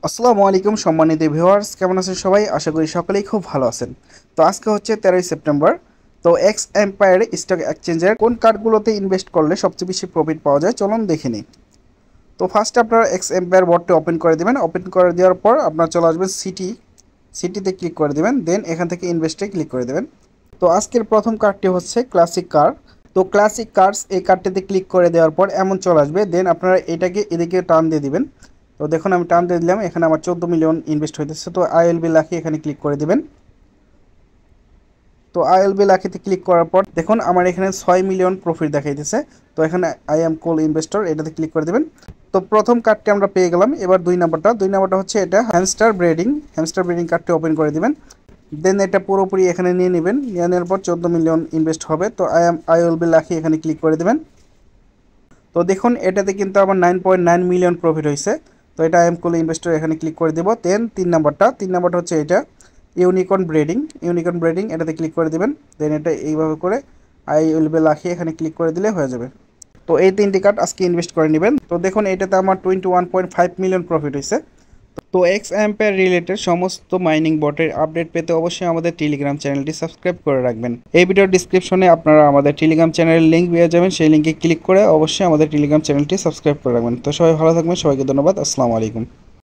আসসালামু আলাইকুম সম্মানিত ভিউয়ার্স, কেমন আছেন সবাই? আশা করি সকলেই খুব ভালো আছেন। তো আজকে হচ্ছে 13ই সেপ্টেম্বর। তো এক্স এম্পায়ার স্টক এক্সচেঞ্জের কোন কার্ডগুলোতে ইনভেস্ট করলে সবচেয়ে বেশি প্রফিট পাওয়া যায় চলুন দেখে নিই। তো ফার্স্টে আপনারা এক্স এম্পায়ার বটটি ওপেন করে দেবেন। ওপেন করে দেওয়ার পর আপনারা চলে আসবেন সিটিতে ক্লিক করে দেবেন, দেন এখান থেকে ইনভেস্টে ক্লিক করে দেবেন। তো আজকের প্রথম কার্ডটি হচ্ছে ক্লাসিক কার। তো ক্লাসিক কার্ডস এই কার্ডটিতে ক্লিক করে দেওয়ার পর এমন চলে আসবে, দেন আপনারা এটাকে এদিকে টান দিয়ে দিবেন। তো দেখুন আমি টান দিয়ে দিলাম, এখানে আমার 14 মিলিয়ন ইনভেস্ট হইতেছে। তো আইএলবি লাখি এখানে ক্লিক করে দিবেন। তো আইএলবি লাখিতে ক্লিক করার পর দেখুন আমার এখানে 6 মিলিয়ন প্রফিট দেখাইতেছে। তো এখানে আই এম কোল ইনভেস্টর এটাতে ক্লিক করে দেবেন। তো প্রথম কার্ডটি আমরা পেয়ে গেলাম। এবার দুই নাম্বারটা হচ্ছে এটা হ্যামস্টার ব্রিডিং কার্ডটি ওপেন করে দিবেন। দেন এটা পুরোপুরি এখানে নিয়ে নেবেন, নিয়ে নেওয়ার পর 14 মিলিয়ন ইনভেস্ট হবে। তো আই উইল বি লাকি এখানে ক্লিক করে দেবেন। তো দেখুন এটাতে কিন্তু আমার 9.9 মিলিয়ন প্রফিট হয়েছে। তো এটা আই এম কোল ইনভেস্টর এখানে ক্লিক করে দেবো। দেন তিন নাম্বারটা হচ্ছে এটা ইউনিকর্ন ব্রিডিং এটাতে ক্লিক করে দেবেন। দেন এটা এইভাবে করে আই উইল বি লাকি এখানে ক্লিক করে দিলে হয়ে যাবে। তো এই তিনটি কার্ড আজকে ইনভেস্ট করে নেবেন। তো দেখুন এটাতে আমার 21.5 মিলিয়ন প্রফিট হয়েছে। তো এক্স অ্যাম্পেয়ার রিলেটেড সমস্ত মাইনিং বটের আপডেট পেতে অবশ্যই আমাদের টেলিগ্রাম চ্যানেলটি সাবস্ক্রাইব করে রাখবেন। এই ভিডিওর ডিসক্রিপশনে আপনারা আমাদের টেলিগ্রাম চ্যানেলের লিঙ্ক পেয়ে যাবেন, সেই লিঙ্কে ক্লিক করে অবশ্যই আমাদের টেলিগ্রাম চ্যানেলটি সাবস্ক্রাইব করে রাখবেন। তো সবাই ভালো থাকবেন, সবাইকে ধন্যবাদ। আসসালামু আলাইকুম।